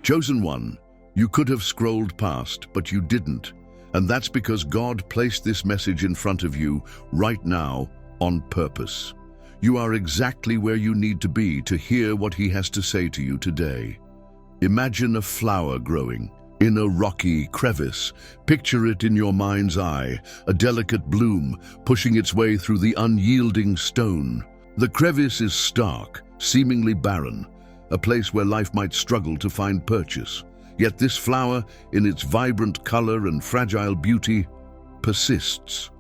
Chosen one, you could have scrolled past, but you didn't. And that's because God placed this message in front of you right now on purpose. You are exactly where you need to be to hear what He has to say to you today. Imagine a flower growing in a rocky crevice. Picture it in your mind's eye, a delicate bloom pushing its way through the unyielding stone. The crevice is stark, seemingly barren, a place where life might struggle to find purchase. Yet this flower, in its vibrant color and fragile beauty, persists.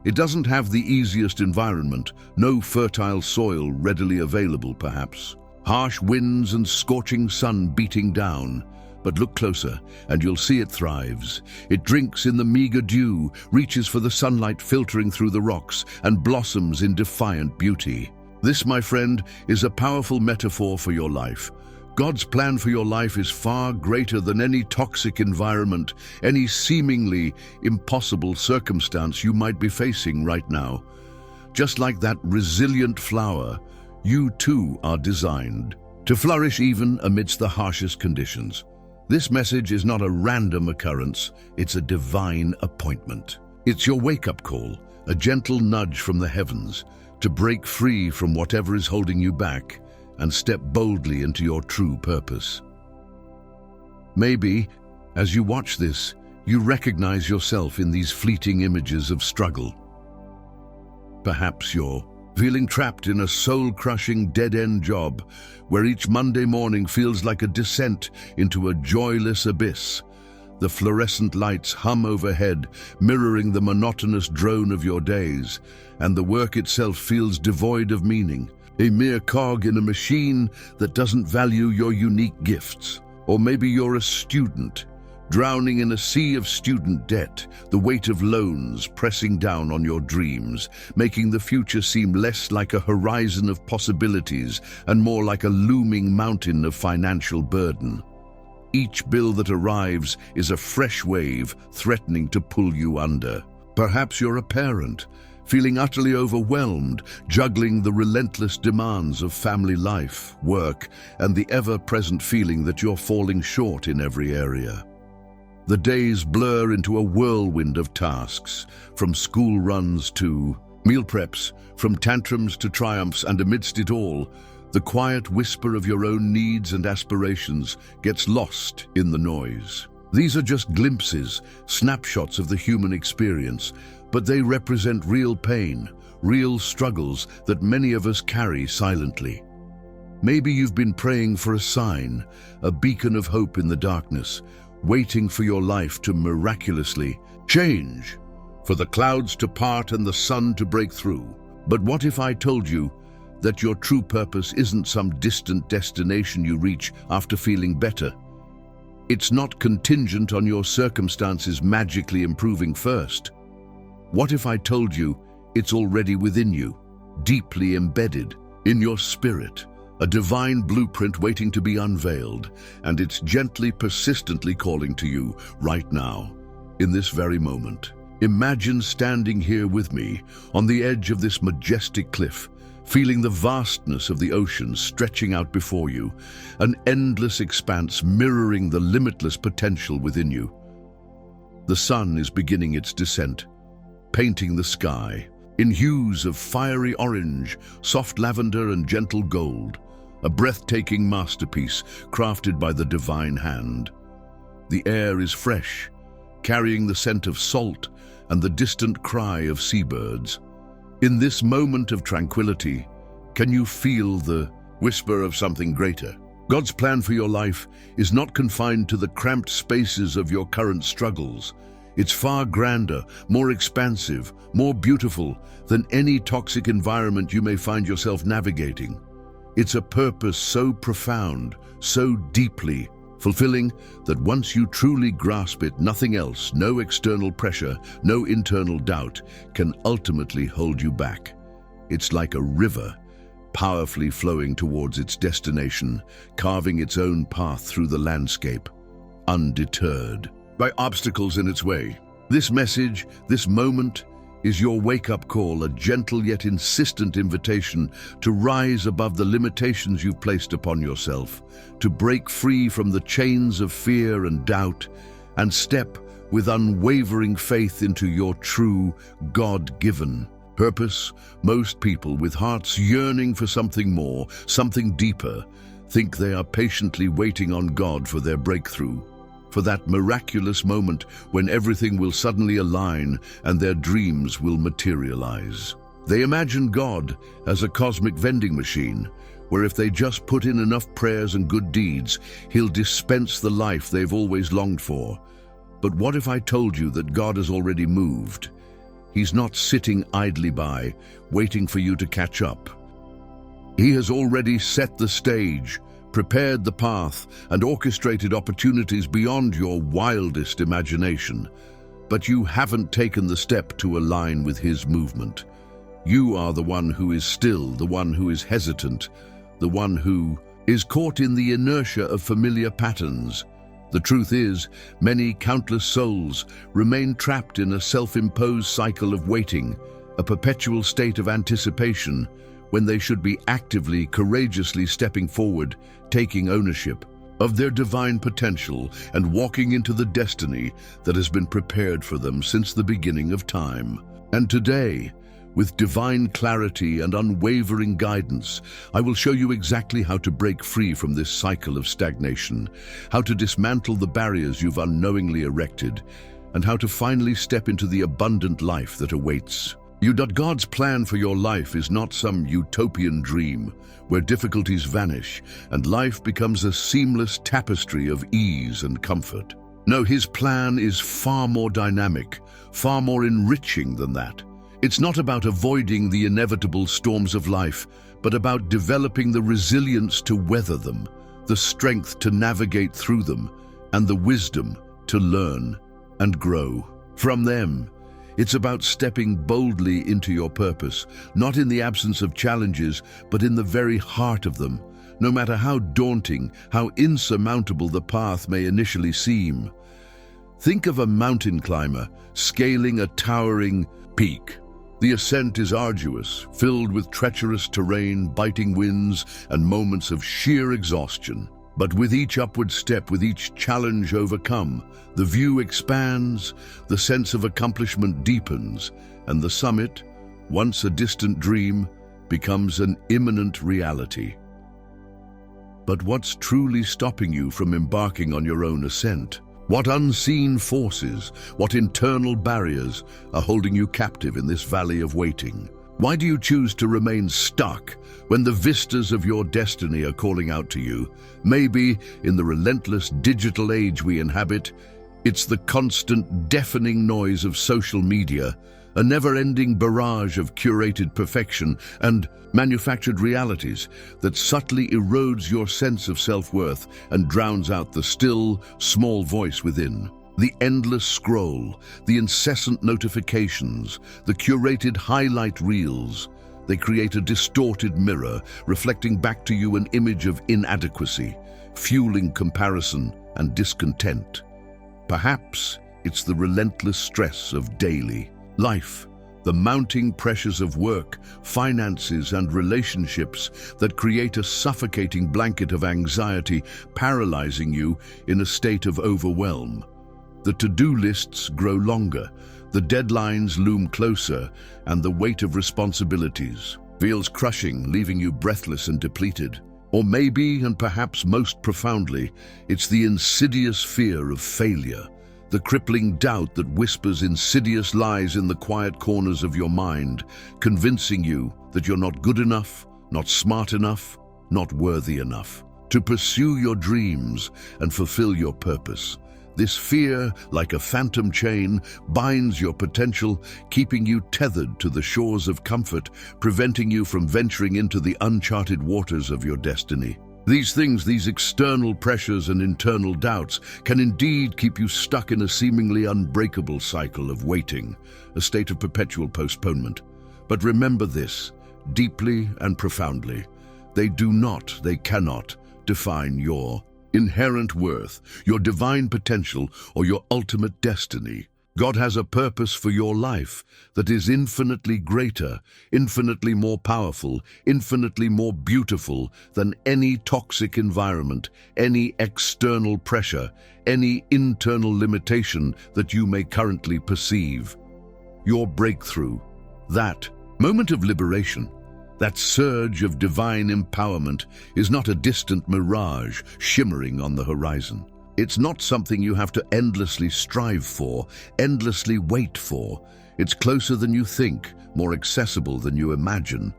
It doesn't have the easiest environment, no fertile soil readily available perhaps. Harsh winds and scorching sun beating down. But look closer, and you'll see it thrives. It drinks in the meager dew, reaches for the sunlight filtering through the rocks, and blossoms in defiant beauty. This, my friend, is a powerful metaphor for your life. God's plan for your life is far greater than any toxic environment, any seemingly impossible circumstance you might be facing right now. Just like that resilient flower, you too are designed to flourish even amidst the harshest conditions. This message is not a random occurrence, it's a divine appointment. It's your wake-up call, a gentle nudge from the heavens to break free from whatever is holding you back and step boldly into your true purpose. Maybe, as you watch this, you recognize yourself in these fleeting images of struggle. Perhaps you're feeling trapped in a soul-crushing dead-end job where each Monday morning feels like a descent into a joyless abyss. The fluorescent lights hum overhead, mirroring the monotonous drone of your days, and the work itself feels devoid of meaning, a mere cog in a machine that doesn't value your unique gifts. Or maybe you're a student, drowning in a sea of student debt, the weight of loans pressing down on your dreams, making the future seem less like a horizon of possibilities and more like a looming mountain of financial burden. Each bill that arrives is a fresh wave threatening to pull you under. Perhaps you're a parent, feeling utterly overwhelmed, juggling the relentless demands of family life, work, and the ever-present feeling that you're falling short in every area. The days blur into a whirlwind of tasks, from school runs to meal preps, from tantrums to triumphs, and amidst it all, the quiet whisper of your own needs and aspirations gets lost in the noise. These are just glimpses, snapshots of the human experience, but they represent real pain, real struggles that many of us carry silently. Maybe you've been praying for a sign, a beacon of hope in the darkness, waiting for your life to miraculously change, for the clouds to part and the sun to break through. But what if I told you that your true purpose isn't some distant destination you reach after feeling better? It's not contingent on your circumstances magically improving first. What if I told you it's already within you, deeply embedded in your spirit, a divine blueprint waiting to be unveiled, and it's gently, persistently calling to you right now, in this very moment? Imagine standing here with me on the edge of this majestic cliff, feeling the vastness of the ocean stretching out before you, an endless expanse mirroring the limitless potential within you. The sun is beginning its descent, painting the sky in hues of fiery orange, soft lavender, and gentle gold, a breathtaking masterpiece crafted by the divine hand. The air is fresh, carrying the scent of salt and the distant cry of seabirds. In this moment of tranquility, can you feel the whisper of something greater? God's plan for your life is not confined to the cramped spaces of your current struggles. It's far grander, more expansive, more beautiful than any toxic environment you may find yourself navigating. It's a purpose so profound, so deeply fulfilling, that once you truly grasp it, nothing else, no external pressure, no internal doubt, can ultimately hold you back. It's like a river, powerfully flowing towards its destination, carving its own path through the landscape, undeterred by obstacles in its way. This message, this moment, is your wake-up call, a gentle yet insistent invitation to rise above the limitations you've placed upon yourself, to break free from the chains of fear and doubt, and step with unwavering faith into your true, God-given purpose. Most people with hearts yearning for something more, something deeper, think they are patiently waiting on God for their breakthrough, for that miraculous moment when everything will suddenly align and their dreams will materialize. They imagine God as a cosmic vending machine, where if they just put in enough prayers and good deeds, He'll dispense the life they've always longed for. But what if I told you that God has already moved? He's not sitting idly by, waiting for you to catch up. He has already set the stage, prepared the path, and orchestrated opportunities beyond your wildest imagination. But you haven't taken the step to align with His movement. You are the one who is still, the one who is hesitant, the one who is caught in the inertia of familiar patterns. The truth is, many countless souls remain trapped in a self-imposed cycle of waiting, a perpetual state of anticipation, when they should be actively, courageously stepping forward, taking ownership of their divine potential and walking into the destiny that has been prepared for them since the beginning of time. And today, with divine clarity and unwavering guidance, I will show you exactly how to break free from this cycle of stagnation, how to dismantle the barriers you've unknowingly erected, and how to finally step into the abundant life that awaits you. God's plan for your life is not some utopian dream where difficulties vanish and life becomes a seamless tapestry of ease and comfort. No, His plan is far more dynamic, far more enriching than that. It's not about avoiding the inevitable storms of life, but about developing the resilience to weather them, the strength to navigate through them, and the wisdom to learn and grow from them. It's about stepping boldly into your purpose, not in the absence of challenges, but in the very heart of them, no matter how daunting, how insurmountable the path may initially seem. Think of a mountain climber scaling a towering peak. The ascent is arduous, filled with treacherous terrain, biting winds, and moments of sheer exhaustion. But with each upward step, with each challenge overcome, the view expands, the sense of accomplishment deepens, and the summit, once a distant dream, becomes an imminent reality. But what's truly stopping you from embarking on your own ascent? What unseen forces, what internal barriers are holding you captive in this valley of waiting? Why do you choose to remain stuck when the vistas of your destiny are calling out to you? Maybe, in the relentless digital age we inhabit, it's the constant deafening noise of social media, a never-ending barrage of curated perfection and manufactured realities that subtly erodes your sense of self-worth and drowns out the still, small voice within. The endless scroll, the incessant notifications, the curated highlight reels, they create a distorted mirror, reflecting back to you an image of inadequacy, fueling comparison and discontent. Perhaps it's the relentless stress of daily life, the mounting pressures of work, finances, and relationships that create a suffocating blanket of anxiety, paralyzing you in a state of overwhelm. The to-do lists grow longer, the deadlines loom closer, and the weight of responsibilities feels crushing, leaving you breathless and depleted. Or maybe, and perhaps most profoundly, it's the insidious fear of failure, the crippling doubt that whispers insidious lies in the quiet corners of your mind, convincing you that you're not good enough, not smart enough, not worthy enough to pursue your dreams and fulfill your purpose. This fear, like a phantom chain, binds your potential, keeping you tethered to the shores of comfort, preventing you from venturing into the uncharted waters of your destiny. These things, these external pressures and internal doubts, can indeed keep you stuck in a seemingly unbreakable cycle of waiting, a state of perpetual postponement. But remember this, deeply and profoundly, they cannot define your inherent worth, your divine potential, or your ultimate destiny. God has a purpose for your life that is infinitely greater, infinitely more powerful, infinitely more beautiful than any toxic environment, any external pressure, any internal limitation that you may currently perceive. Your breakthrough, that moment of liberation, that surge of divine empowerment is not a distant mirage shimmering on the horizon. It's not something you have to endlessly strive for, endlessly wait for. It's closer than you think, more accessible than you imagine.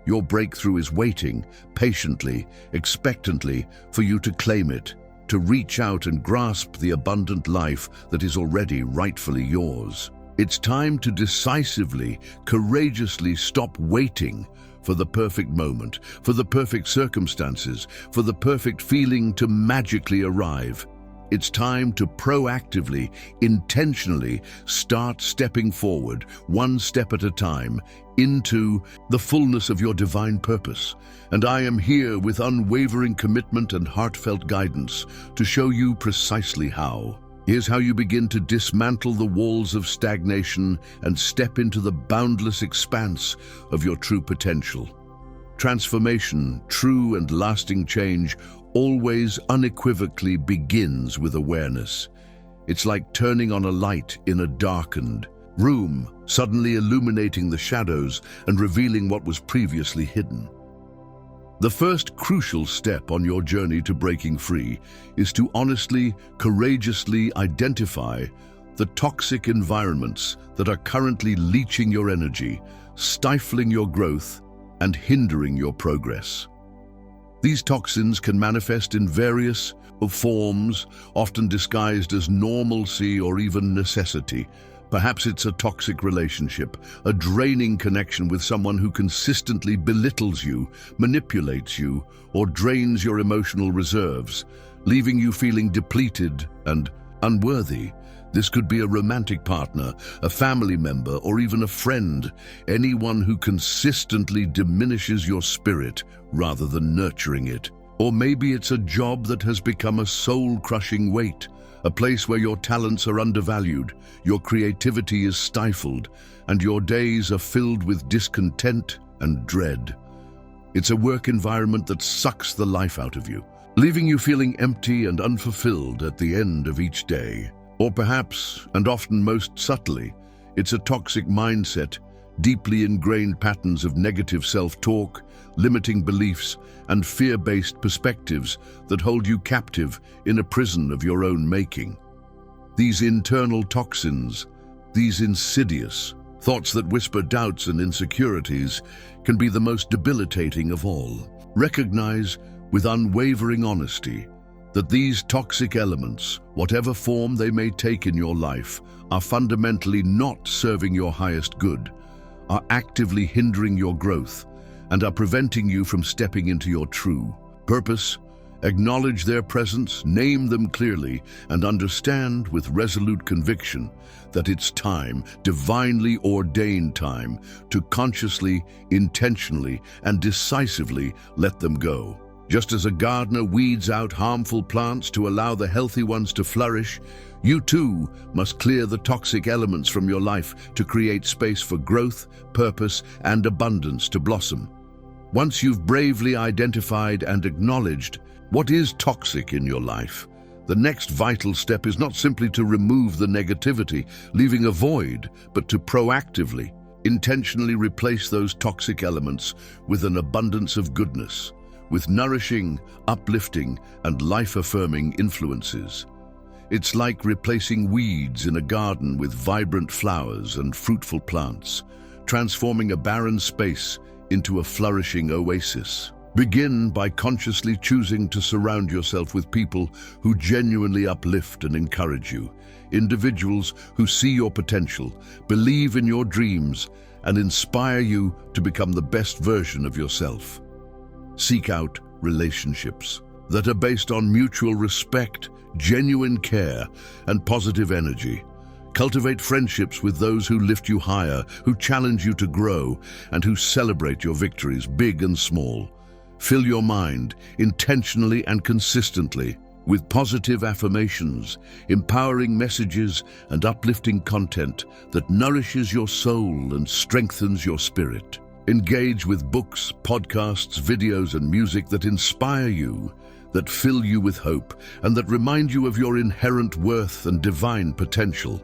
Your breakthrough is waiting, patiently, expectantly, for you to claim it, to reach out and grasp the abundant life that is already rightfully yours. It's time to decisively, courageously stop waiting for the perfect moment, for the perfect circumstances, for the perfect feeling to magically arrive. It's time to proactively, intentionally start stepping forward, one step at a time, into the fullness of your divine purpose. And I am here with unwavering commitment and heartfelt guidance to show you precisely how. Here's how you begin to dismantle the walls of stagnation and step into the boundless expanse of your true potential. Transformation, true and lasting change, always unequivocally begins with awareness. It's like turning on a light in a darkened room, suddenly illuminating the shadows and revealing what was previously hidden. The first crucial step on your journey to breaking free is to honestly, courageously identify the toxic environments that are currently leaching your energy, stifling your growth, and hindering your progress. These toxins can manifest in various forms, often disguised as normalcy or even necessity. Perhaps it's a toxic relationship, a draining connection with someone who consistently belittles you, manipulates you, or drains your emotional reserves, leaving you feeling depleted and unworthy. This could be a romantic partner, a family member, or even a friend, anyone who consistently diminishes your spirit rather than nurturing it. Or maybe it's a job that has become a soul-crushing weight, a place where your talents are undervalued, your creativity is stifled, and your days are filled with discontent and dread. It's a work environment that sucks the life out of you, leaving you feeling empty and unfulfilled at the end of each day. Or perhaps, and often most subtly, it's a toxic mindset, deeply ingrained patterns of negative self-talk, limiting beliefs, and fear-based perspectives that hold you captive in a prison of your own making. These internal toxins, these insidious thoughts that whisper doubts and insecurities, can be the most debilitating of all. Recognize with unwavering honesty that these toxic elements, whatever form they may take in your life, are fundamentally not serving your highest good, are actively hindering your growth, and are preventing you from stepping into your true purpose. Acknowledge their presence, name them clearly, and understand with resolute conviction that it's time, divinely ordained time, to consciously, intentionally, and decisively let them go. Just as a gardener weeds out harmful plants to allow the healthy ones to flourish, you too must clear the toxic elements from your life to create space for growth, purpose, and abundance to blossom. Once you've bravely identified and acknowledged what is toxic in your life, the next vital step is not simply to remove the negativity, leaving a void, but to proactively, intentionally replace those toxic elements with an abundance of goodness, with nourishing, uplifting, and life-affirming influences. It's like replacing weeds in a garden with vibrant flowers and fruitful plants, transforming a barren space into a flourishing oasis. Begin by consciously choosing to surround yourself with people who genuinely uplift and encourage you, individuals who see your potential, believe in your dreams, and inspire you to become the best version of yourself. Seek out relationships that are based on mutual respect, genuine care, and positive energy. Cultivate friendships with those who lift you higher, who challenge you to grow, and who celebrate your victories, big and small. Fill your mind, intentionally and consistently, with positive affirmations, empowering messages, and uplifting content that nourishes your soul and strengthens your spirit. Engage with books, podcasts, videos, and music that inspire you, that fill you with hope, and that remind you of your inherent worth and divine potential.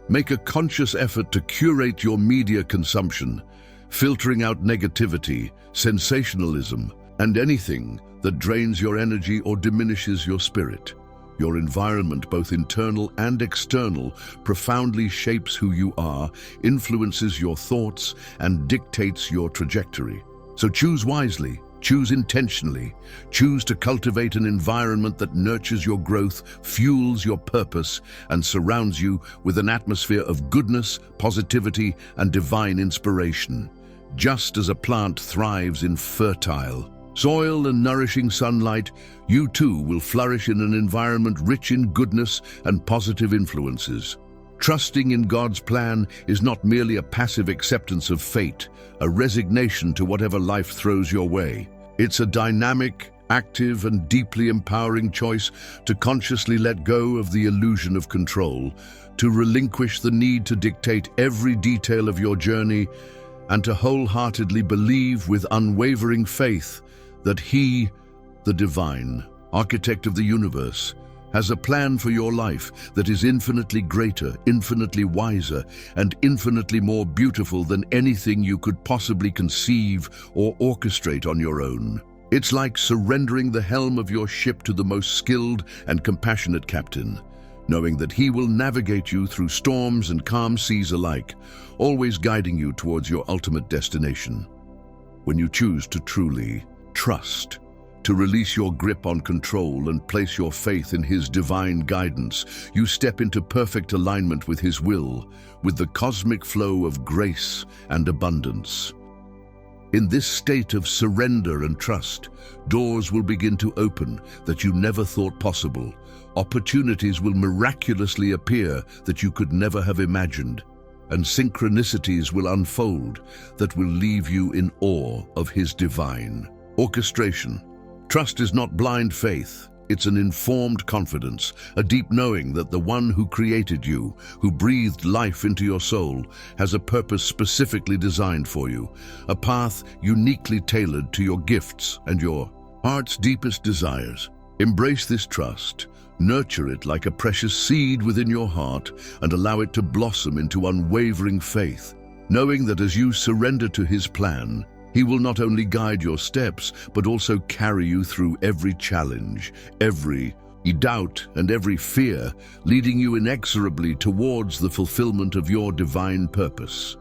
Make a conscious effort to curate your media consumption, filtering out negativity, sensationalism, and anything that drains your energy or diminishes your spirit. Your environment, both internal and external, profoundly shapes who you are, influences your thoughts, and dictates your trajectory. So choose wisely, choose intentionally, choose to cultivate an environment that nurtures your growth, fuels your purpose, and surrounds you with an atmosphere of goodness, positivity, and divine inspiration. Just as a plant thrives in fertile soil and nourishing sunlight, you too will flourish in an environment rich in goodness and positive influences. Trusting in God's plan is not merely a passive acceptance of fate, a resignation to whatever life throws your way. It's a dynamic, active, and deeply empowering choice to consciously let go of the illusion of control, to relinquish the need to dictate every detail of your journey, and to wholeheartedly believe with unwavering faith that He, the divine architect of the universe, has a plan for your life that is infinitely greater, infinitely wiser, and infinitely more beautiful than anything you could possibly conceive or orchestrate on your own. It's like surrendering the helm of your ship to the most skilled and compassionate captain, knowing that he will navigate you through storms and calm seas alike, always guiding you towards your ultimate destination. When you choose to truly trust, to release your grip on control and place your faith in His divine guidance, you step into perfect alignment with His will, with the cosmic flow of grace and abundance. In this state of surrender and trust, doors will begin to open that you never thought possible. Opportunities will miraculously appear that you could never have imagined, and synchronicities will unfold that will leave you in awe of His divine orchestration. Trust is not blind faith. It's an informed confidence, a deep knowing that the one who created you, who breathed life into your soul, has a purpose specifically designed for you, a path uniquely tailored to your gifts and your heart's deepest desires. Embrace this trust, nurture it like a precious seed within your heart, and allow it to blossom into unwavering faith, knowing that as you surrender to His plan, He will not only guide your steps, but also carry you through every challenge, every doubt, and every fear, leading you inexorably towards the fulfillment of your divine purpose.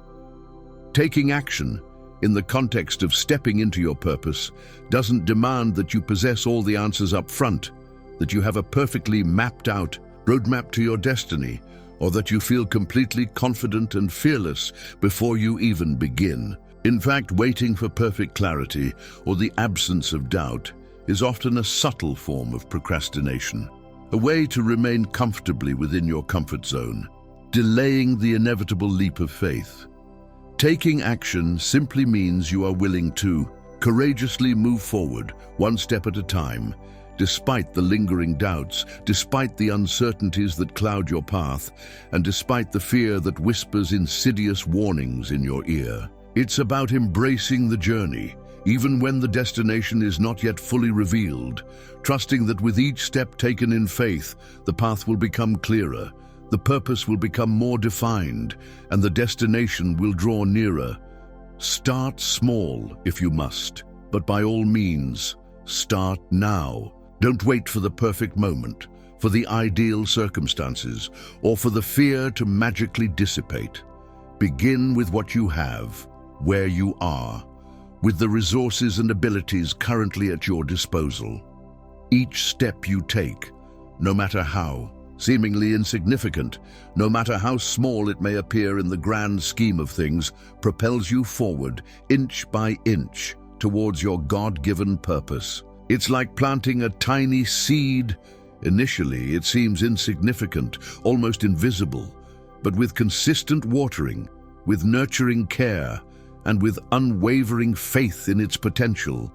Taking action, in the context of stepping into your purpose, doesn't demand that you possess all the answers up front, that you have a perfectly mapped out roadmap to your destiny, or that you feel completely confident and fearless before you even begin. In fact, waiting for perfect clarity or the absence of doubt is often a subtle form of procrastination, a way to remain comfortably within your comfort zone, delaying the inevitable leap of faith. Taking action simply means you are willing to courageously move forward, one step at a time, despite the lingering doubts, despite the uncertainties that cloud your path, and despite the fear that whispers insidious warnings in your ear. It's about embracing the journey, even when the destination is not yet fully revealed, trusting that with each step taken in faith, the path will become clearer, the purpose will become more defined, and the destination will draw nearer. Start small if you must, but by all means, start now. Don't wait for the perfect moment, for the ideal circumstances, or for the fear to magically dissipate. Begin with what you have, where you are, with the resources and abilities currently at your disposal. Each step you take, no matter how seemingly insignificant, no matter how small it may appear in the grand scheme of things, propels you forward, inch by inch, towards your God-given purpose. It's like planting a tiny seed. Initially, it seems insignificant, almost invisible, but with consistent watering, with nurturing care, and with unwavering faith in its potential,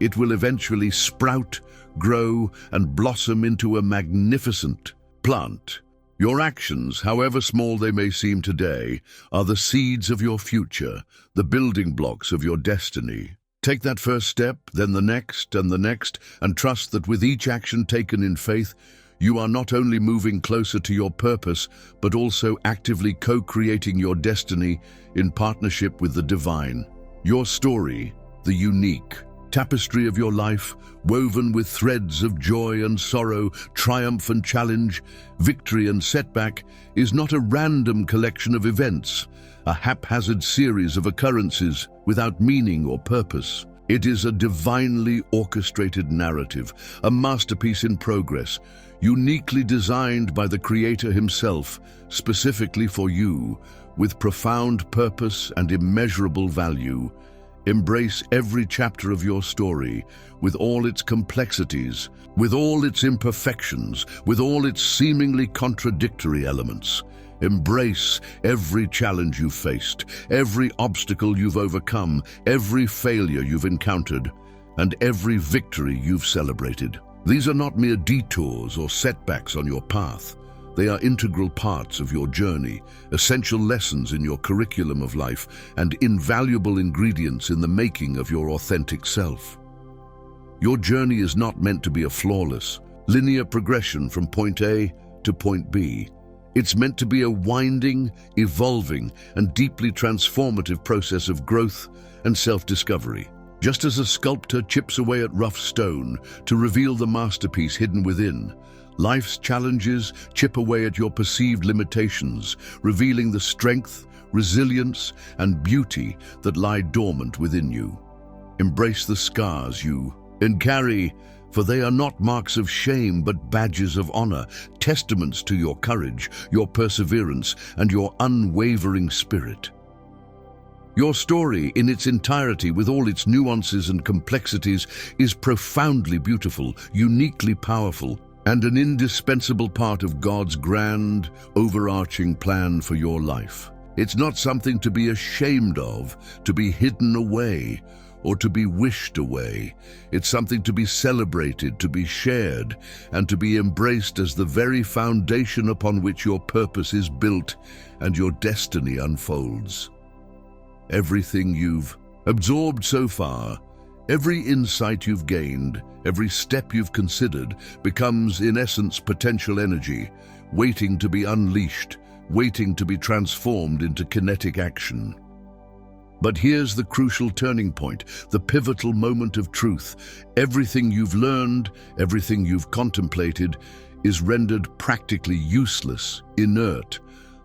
it will eventually sprout, grow, and blossom into a magnificent plant. Your actions, however small they may seem today, are the seeds of your future, the building blocks of your destiny. Take that first step, then the next, and trust that with each action taken in faith, you are not only moving closer to your purpose, but also actively co-creating your destiny in partnership with the divine. Your story, the unique tapestry of your life, woven with threads of joy and sorrow, triumph and challenge, victory and setback, is not a random collection of events, a haphazard series of occurrences without meaning or purpose. It is a divinely orchestrated narrative, a masterpiece in progress, uniquely designed by the Creator himself, specifically for you, with profound purpose and immeasurable value. Embrace every chapter of your story, with all its complexities, with all its imperfections, with all its seemingly contradictory elements. Embrace every challenge you've faced, every obstacle you've overcome, every failure you've encountered, and every victory you've celebrated. These are not mere detours or setbacks on your path. They are integral parts of your journey, essential lessons in your curriculum of life, and invaluable ingredients in the making of your authentic self. Your journey is not meant to be a flawless, linear progression from point A to point B. It's meant to be a winding, evolving, and deeply transformative process of growth and self-discovery. Just as a sculptor chips away at rough stone to reveal the masterpiece hidden within, life's challenges chip away at your perceived limitations, revealing the strength, resilience, and beauty that lie dormant within you. Embrace the scars you carry, for they are not marks of shame but badges of honor, testaments to your courage, your perseverance, and your unwavering spirit. Your story, in its entirety, with all its nuances and complexities, is profoundly beautiful, uniquely powerful, and an indispensable part of God's grand, overarching plan for your life. It's not something to be ashamed of, to be hidden away, or to be wished away. It's something to be celebrated, to be shared, and to be embraced as the very foundation upon which your purpose is built and your destiny unfolds. Everything you've absorbed so far, every insight you've gained, every step you've considered becomes, in essence, potential energy, waiting to be unleashed, waiting to be transformed into kinetic action. But here's the crucial turning point, the pivotal moment of truth. Everything you've learned, everything you've contemplated, is rendered practically useless, inert,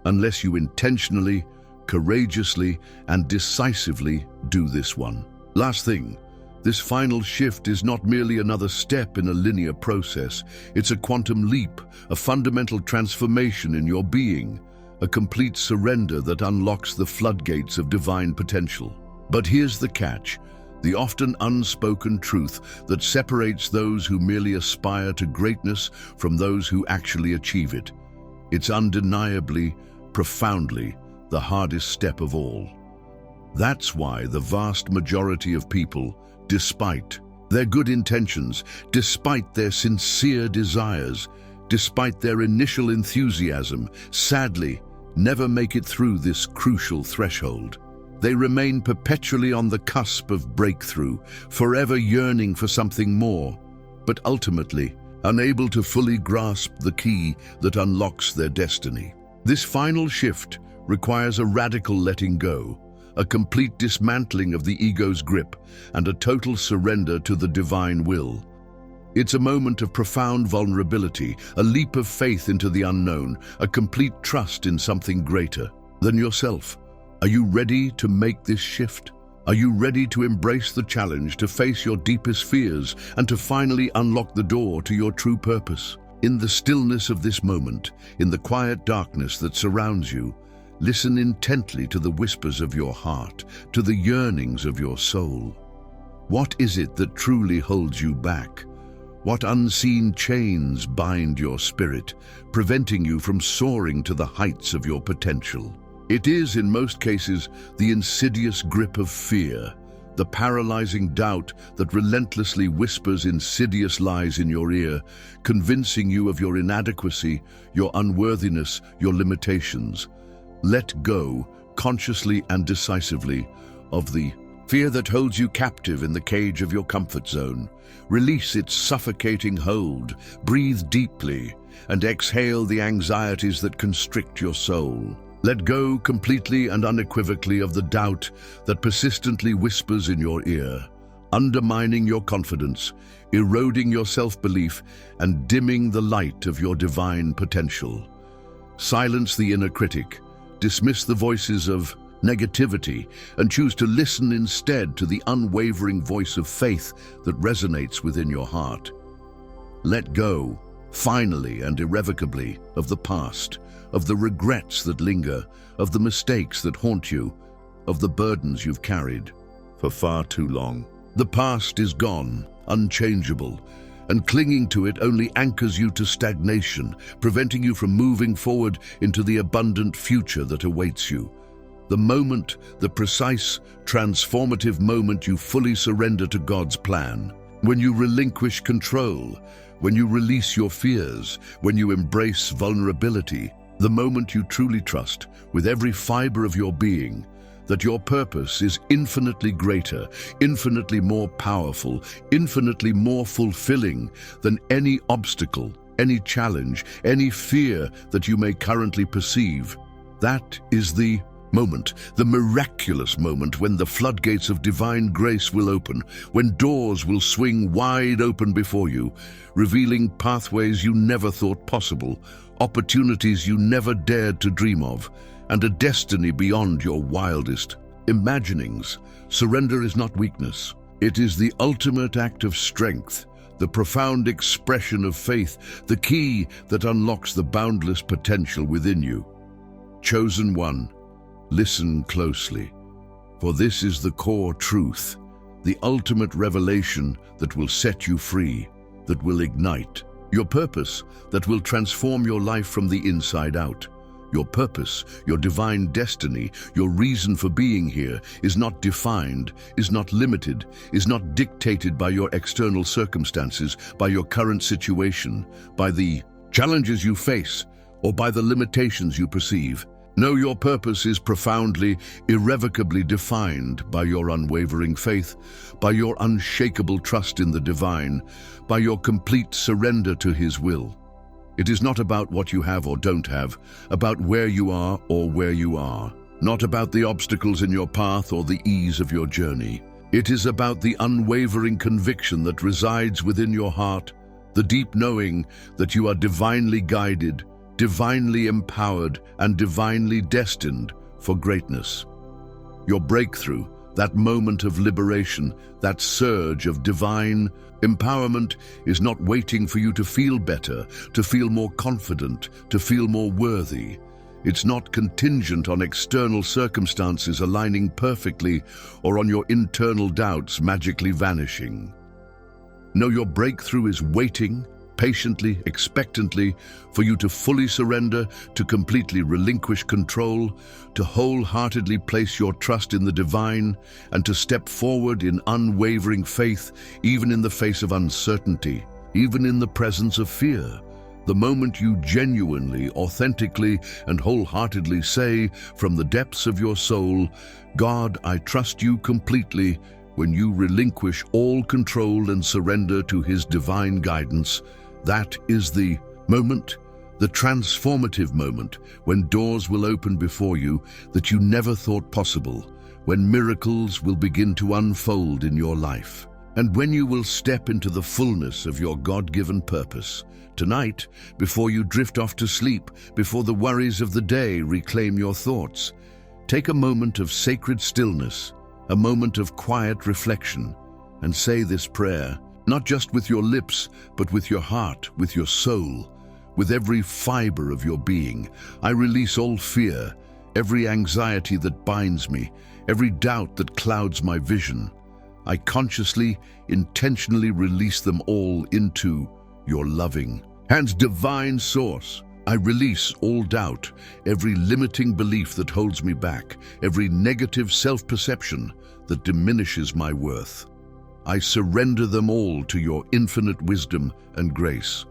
unless you intentionally, courageously, and decisively do this one. Last thing, this final shift is not merely another step in a linear process. It's a quantum leap, a fundamental transformation in your being, a complete surrender that unlocks the floodgates of divine potential. But here's the catch, the often unspoken truth that separates those who merely aspire to greatness from those who actually achieve it. It's undeniably, profoundly, the hardest step of all. That's why the vast majority of people, despite their good intentions, despite their sincere desires, despite their initial enthusiasm, sadly, never make it through this crucial threshold. They remain perpetually on the cusp of breakthrough, forever yearning for something more, but ultimately unable to fully grasp the key that unlocks their destiny. This final shift requires a radical letting go, a complete dismantling of the ego's grip, and a total surrender to the divine will. It's a moment of profound vulnerability, a leap of faith into the unknown, a complete trust in something greater than yourself. Are you ready to make this shift? Are you ready to embrace the challenge, to face your deepest fears, and to finally unlock the door to your true purpose? In the stillness of this moment, in the quiet darkness that surrounds you, listen intently to the whispers of your heart, to the yearnings of your soul. What is it that truly holds you back? What unseen chains bind your spirit, preventing you from soaring to the heights of your potential? It is, in most cases, the insidious grip of fear, the paralyzing doubt that relentlessly whispers insidious lies in your ear, convincing you of your inadequacy, your unworthiness, your limitations. Let go, consciously and decisively, of the fear that holds you captive in the cage of your comfort zone. Release its suffocating hold, breathe deeply, and exhale the anxieties that constrict your soul. Let go completely and unequivocally of the doubt that persistently whispers in your ear, undermining your confidence, eroding your self-belief, and dimming the light of your divine potential. Silence the inner critic, dismiss the voices of negativity, and choose to listen instead to the unwavering voice of faith that resonates within your heart. Let go, finally and irrevocably, of the past, of the regrets that linger, of the mistakes that haunt you, of the burdens you've carried for far too long. The past is gone, unchangeable, and clinging to it only anchors you to stagnation, preventing you from moving forward into the abundant future that awaits you. The moment, the precise, transformative moment you fully surrender to God's plan, when you relinquish control, when you release your fears, when you embrace vulnerability, the moment you truly trust, with every fiber of your being, that your purpose is infinitely greater, infinitely more powerful, infinitely more fulfilling than any obstacle, any challenge, any fear that you may currently perceive. That is the moment, the miraculous moment when the floodgates of divine grace will open, when doors will swing wide open before you, revealing pathways you never thought possible, opportunities you never dared to dream of, and a destiny beyond your wildest imaginings. Surrender is not weakness. It is the ultimate act of strength, the profound expression of faith, the key that unlocks the boundless potential within you. Chosen one, listen closely, for this is the core truth, the ultimate revelation that will set you free, that will ignite your purpose, that will transform your life from the inside out. Your purpose, your divine destiny, your reason for being here is not defined, is not limited, is not dictated by your external circumstances, by your current situation, by the challenges you face, or by the limitations you perceive. No, your purpose is profoundly, irrevocably defined by your unwavering faith, by your unshakable trust in the divine, by your complete surrender to His will. It is not about what you have or don't have, about where you are or where you are. Not about the obstacles in your path or the ease of your journey. It is about the unwavering conviction that resides within your heart, the deep knowing that you are divinely guided, divinely empowered, and divinely destined for greatness. Your breakthrough, that moment of liberation, that surge of divine empowerment, is not waiting for you to feel better, to feel more confident, to feel more worthy. It's not contingent on external circumstances aligning perfectly or on your internal doubts magically vanishing. No, your breakthrough is waiting, patiently, expectantly, for you to fully surrender, to completely relinquish control, to wholeheartedly place your trust in the divine, and to step forward in unwavering faith, even in the face of uncertainty, even in the presence of fear. The moment you genuinely, authentically, and wholeheartedly say from the depths of your soul, "God, I trust you completely," when you relinquish all control and surrender to His divine guidance, that is the moment, the transformative moment, when doors will open before you that you never thought possible, when miracles will begin to unfold in your life, and when you will step into the fullness of your God-given purpose. Tonight, before you drift off to sleep, before the worries of the day reclaim your thoughts, take a moment of sacred stillness, a moment of quiet reflection, and say this prayer, not just with your lips, but with your heart, with your soul, with every fiber of your being. I release all fear, every anxiety that binds me, every doubt that clouds my vision. I consciously, intentionally release them all into your loving and divine source. I release all doubt, every limiting belief that holds me back, every negative self-perception that diminishes my worth. I surrender them all to your infinite wisdom and grace.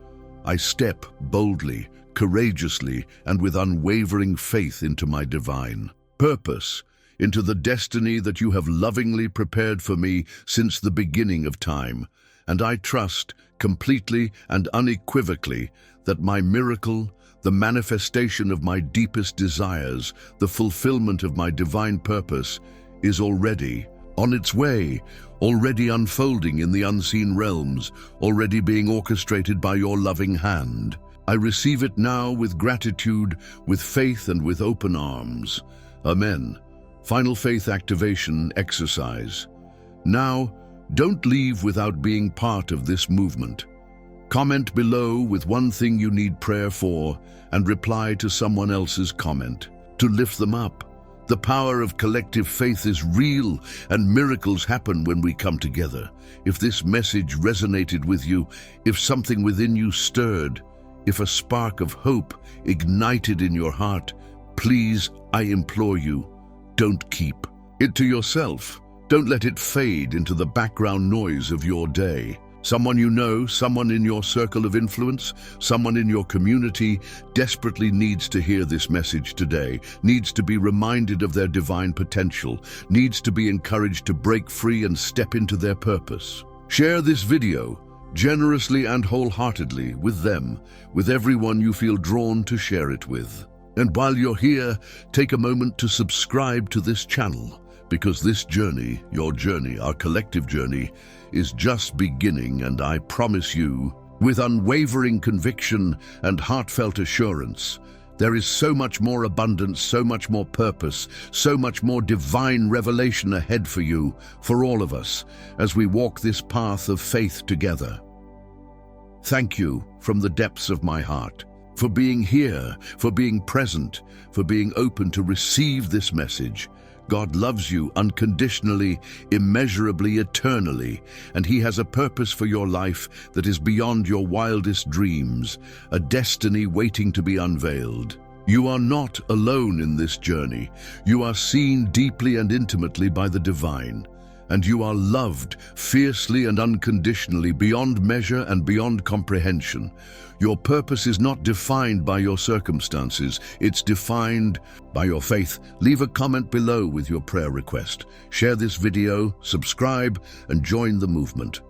I step boldly, courageously, and with unwavering faith into my divine purpose, into the destiny that you have lovingly prepared for me since the beginning of time. And I trust completely and unequivocally that my miracle, the manifestation of my deepest desires, the fulfillment of my divine purpose, is already on its way, already unfolding in the unseen realms, already being orchestrated by your loving hand. I receive it now with gratitude, with faith, and with open arms. Amen. Final faith activation exercise. Now, don't leave without being part of this movement. Comment below with one thing you need prayer for and reply to someone else's comment to lift them up. The power of collective faith is real, and miracles happen when we come together. If this message resonated with you, if something within you stirred, if a spark of hope ignited in your heart, please, I implore you, don't keep it to yourself. Don't let it fade into the background noise of your day. Someone you know, someone in your circle of influence, someone in your community desperately needs to hear this message today, needs to be reminded of their divine potential, needs to be encouraged to break free and step into their purpose. Share this video generously and wholeheartedly with them, with everyone you feel drawn to share it with. And while you're here, take a moment to subscribe to this channel, because this journey, your journey, our collective journey, is just beginning, and I promise you, with unwavering conviction and heartfelt assurance, there is so much more abundance, so much more purpose, so much more divine revelation ahead for you, for all of us, as we walk this path of faith together. Thank you from the depths of my heart for being here, for being present, for being open to receive this message. God loves you unconditionally, immeasurably, eternally, and He has a purpose for your life that is beyond your wildest dreams, a destiny waiting to be unveiled. You are not alone in this journey. You are seen deeply and intimately by the divine, and you are loved fiercely and unconditionally, beyond measure and beyond comprehension. Your purpose is not defined by your circumstances, it's defined by your faith. Leave a comment below with your prayer request. Share this video, subscribe, and join the movement.